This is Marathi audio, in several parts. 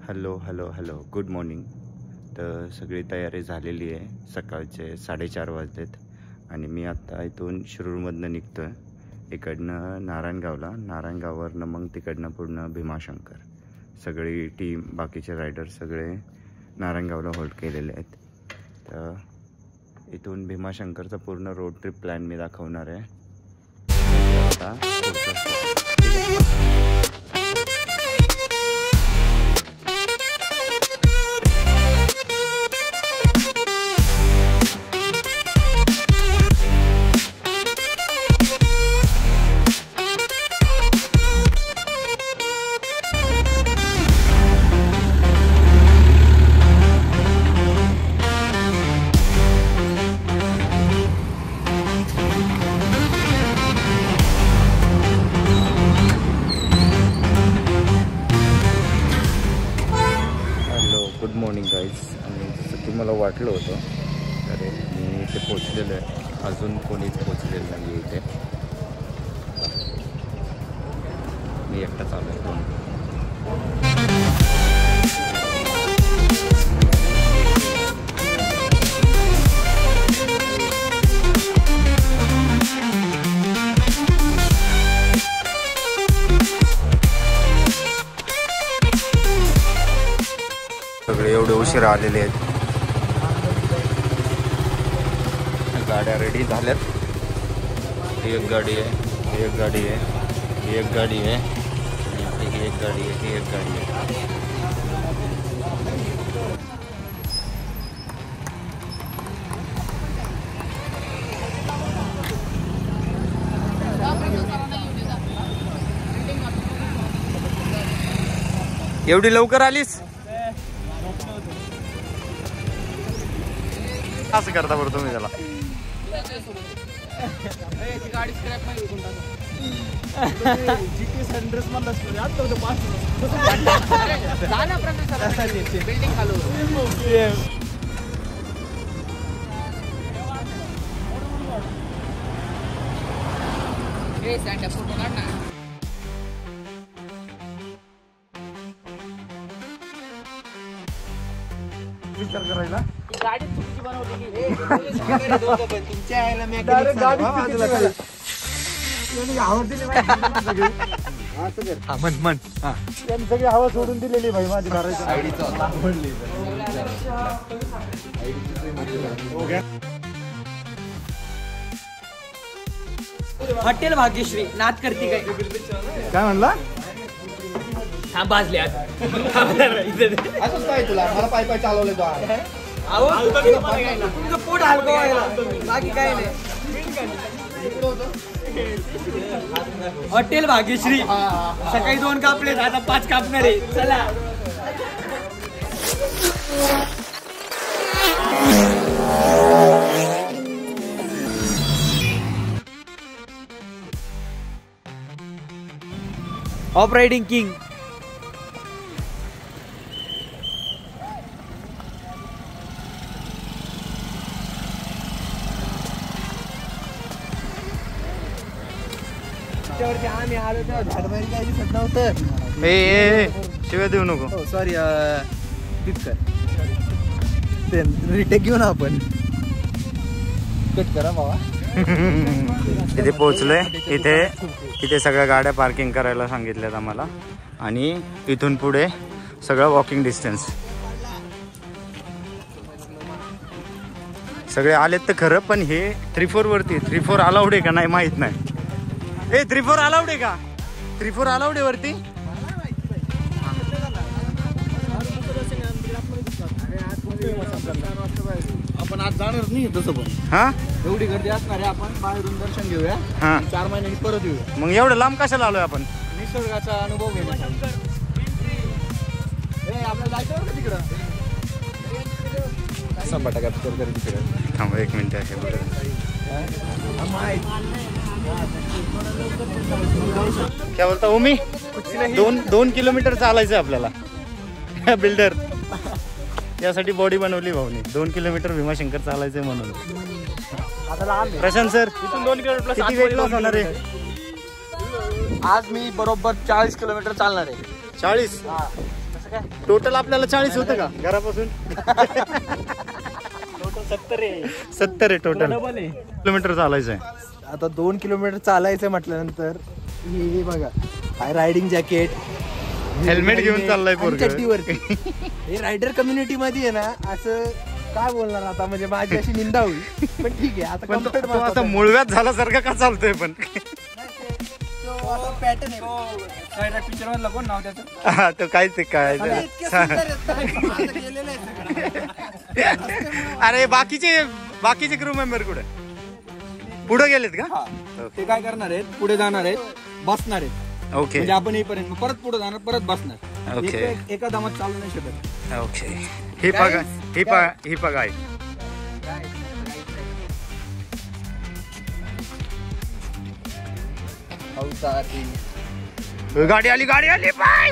Hello hello hello good morning. तर सगळी तयारी झालेली आहे. सकाळचे 4:30 वाजलेत आणि मी आत्ता इथून शिरूरमधनं निघतो आहे. इकडनं नारायणगाववरनं मग तिकडनं पूर्ण भीमाशंकर. सगळी टीम बाकीचे रायडर सगळे नारायणगावला होल्ड केलेले आहेत. तर इथून भीमाशंकरचा पूर्ण रोड ट्रिप प्लॅन मी दाखवणार आहे. आता गुड मॉर्निंग गाईज. आणि जसं की मला वाटलं होतं तर मी इथे पोचलेलो आहे. अजून कोणीच पोचलेलं नाही आहे इथे. मी एकटा चालू आहे. सगळे एवढे उशीर आलेले आहेत. गाड्या रेडी झाल्यात. एक गाडी आहे, एक गाडी आहे, एक गाडी आहे, एक गाडी आहे, एक गाडी आहे. एवढी लवकर आलीस? असं करता बरं तुम्ही त्याला. विचार करायला गाडी चुकीची बनवली. तुमच्या आईला मी मन त्यांनी सगळी हवा सोडून दिलेली भाई. माझी हॉटेल भाग्यश्री नाद करते काय म्हणला? हा बाजले असंच काय तुला मला पाय पाय चालवले तो. तुमचं पोट हलकं व्हायला बाकी काय नाही. हॉटेल भाग्यश्री सकाळी 2 कापले, आता 5 कापणार आहे. चला ऑफ रायडिंग किंग. आम्ही आलो तेव्हा झाडबारी काही दिसत नव्हतं. ए शिवाय देऊ नको. सॉरी रिटेक घेऊ ना आपण. कट करा बाबा. इथे पोहोचलोय. इथे सगळ्या गाड्या पार्किंग करायला सांगितल्यात आम्हाला. आणि इथून पुढे सगळं वॉकिंग डिस्टन्स. सगळे आलेत तर खरं, पण हे 3-4 वरती. 3-4 अलाउड आहे का नाही माहित नाही. 3-4 अलाउड आहे का? 3-4 अलाउड आहे वरती. आपण आज जाणार नाही तसं पण. हा एवढी गर्दी असणार आहे. आपण बाहेरून दर्शन घेऊया. हा 4 महिन्यांनी परत येऊया. मग एवढं लांब कशाला आलोय आपण? निसर्गाचा अनुभव घेण्यासाठी. आपल्याला जायचं का तिकडं? संपाटा कॅप्चर कर तिकडे. थांबा 1 मिनिट आहे. क्या बोलता हो? मी 2 किलोमीटर चालायचं आपल्याला. बिल्डर त्यासाठी बॉडी बनवली भाऊनी. 2 किलोमीटर भीमाशंकर चालायचंय म्हणून. प्रशांत सर इथून 2 किलोमीटर किती वेट लॉस होणार आहे? आज मी बरोबर 40 किलोमीटर चालणार आहे. 40 टोटल आपल्याला 40 होतं का घरापासून? टोटल 70 आहे टोटल किलोमीटर चालायचं आहे. आता 2 किलोमीटर चालायचं म्हटल्यानंतर हे बघा हाय रायडिंग जॅकेट हेल्मेट घेऊन चाललाय पोरगं. चड्डीवरती. हे रायडर कम्युनिटी मध्ये आहे ना असं काय बोलणार आता म्हणजे माझी अशी निंदा होईल पण ठीक आहे आता पण comfort तो आता महत्वाचं आहे. मुळव्यात झाल्यासारखं का चालतोय पण? तो आता pattern आहे. पिक्चर मधला कोण नाव त्याचं? हा, तो काय ते काय अरे इतके सुंदर आहेत ना, माझं केलेलं आहे सगळं. अरे बाकीचे क्रू मेंबर कुठे पुढे गेलेत का? ते काय करणार आहेत पुढे जाणार आहेत बसणार आहेत ओके म्हणजे आपण येईपर्यंत मग परत पुढे जाणार परत बसणार. ओके. एका दमात चालू नाही शकत. ओके. ही बघा आहे. गाडी आली पाय.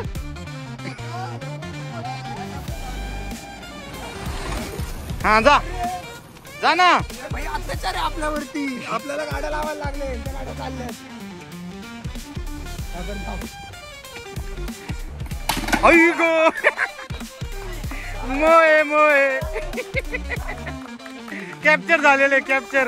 हा जा ना. भाई अत्याचार आहे आपल्यावरती आपल्याला गाड्या लावायला लागले त्या गाड्या चालल्या आई गो मोये कॅप्चर झालेले capture.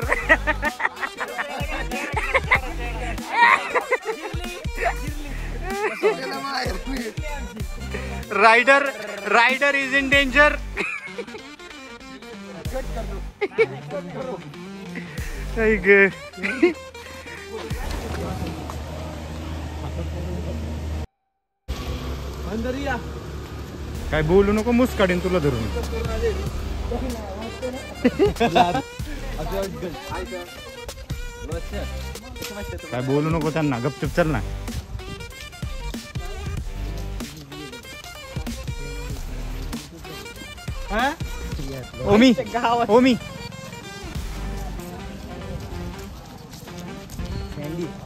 Rider is in danger. काय बोलू नको मुस काढीन तुला धरून. काय बोलू नको त्यांना गपचूप चल ना. ओमी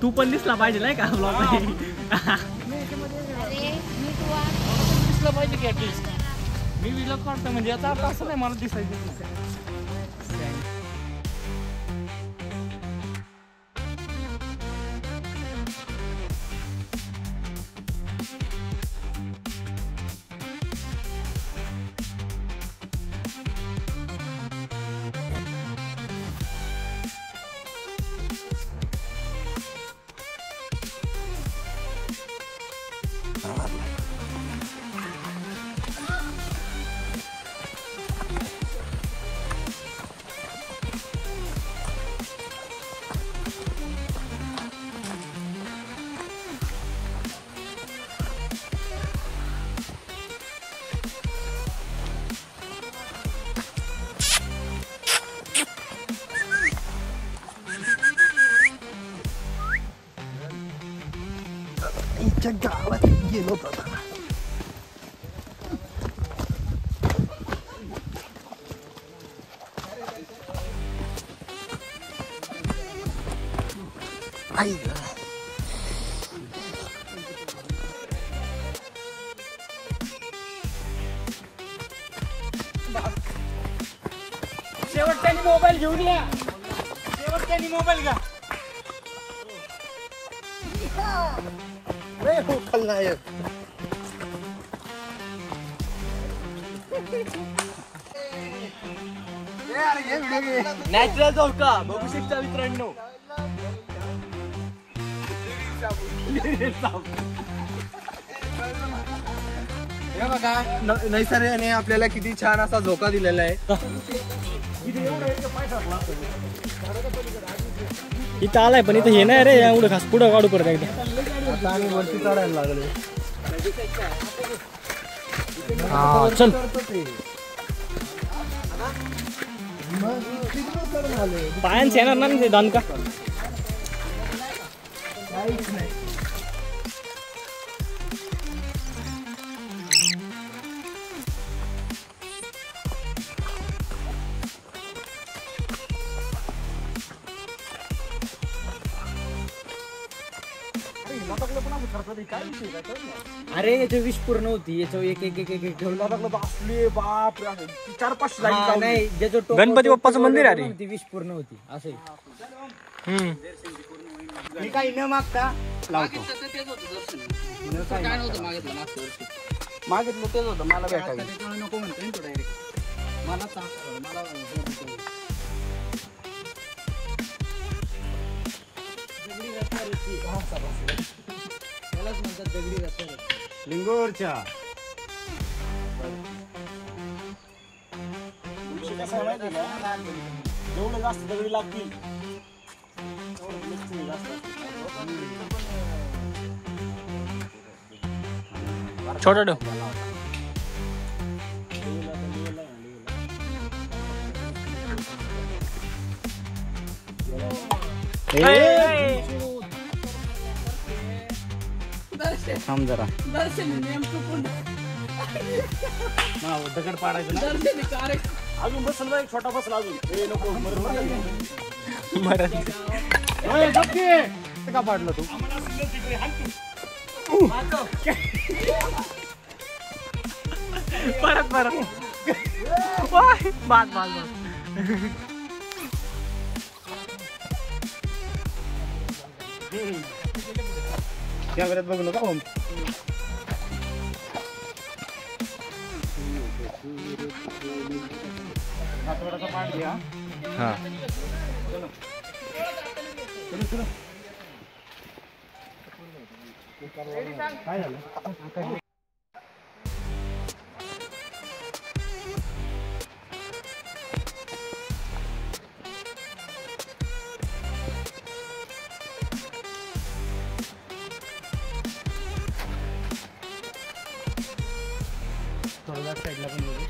तू पण दिसला पाहिजे नाही का ब्लॉग मध्ये. दिसला पाहिजे की ऍटलीस्ट मी व्हिडिओ काढतो म्हणजे आता असं नाही मला दिसायचं. गावात गेलो होतो. शेवटच्यानी मोबाईल घेऊन या. शेवटच्यानी मोबाईल घ्या. खलनायक नॅचरल धोका बघू शकता मित्रांनो. हे बघा नैसर्गाने आपल्याला किती छान असा झोका दिलेला आहे. इथं आलाय पण इथं हे नाही रे एवढं खास पुढं काढू परत एकदा. आता आम्ही वरती चढायला लागलो. चल पायांच येणार ना ते दणका. अरे याच्या विष पूर्ण होती याच्या एक एक एक एक ठेवला बापले बाप 4-5 नाही ज्याचं गणपती बाप्पाचं मंदिर आहे ती विष पूर्ण होती असे. मी काही न मागता लावतो. काय नव्हतं मागितलं मागच्या वर्षी. मागितलं तेच होतं मला भेटायला. त्याच्यामुळे नको म्हणतोय ना तो डायरेक्ट. मला दगडी रस्त्यावरची. त्यालाच म्हणतात दगडी रस्त्यावर. लिंगोरच्या कसं आहे माहिती आहे का? जेवढं जास्त दगडी लागतील तेवढं मिस्त्री जास्त असते. छोटा ठेव. थांब जरा. दगड पाडायचं ना. अजून बसल बाई, छोटा बसला अजून. का पाडलं तू? परत कॅमेऱ्यात बघू नका ओम. थोडासा पाठ घ्या. हा काय झालं? थोडं साईडला पण बघू.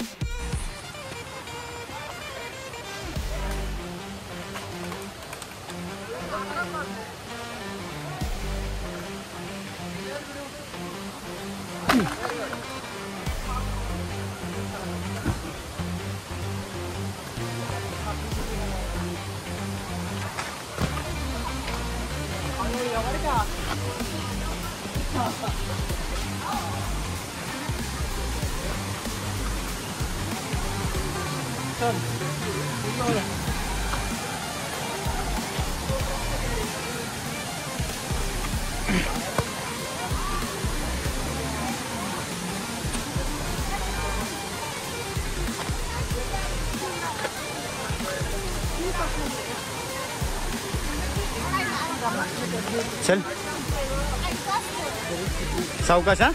चल सावकाश. हा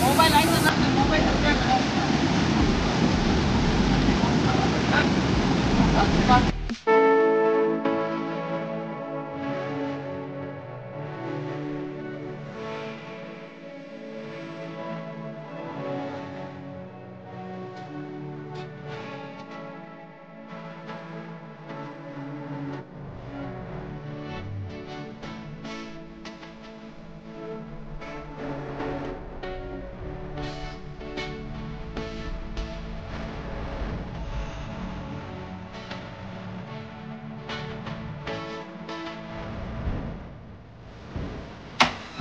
मोबाईल आहे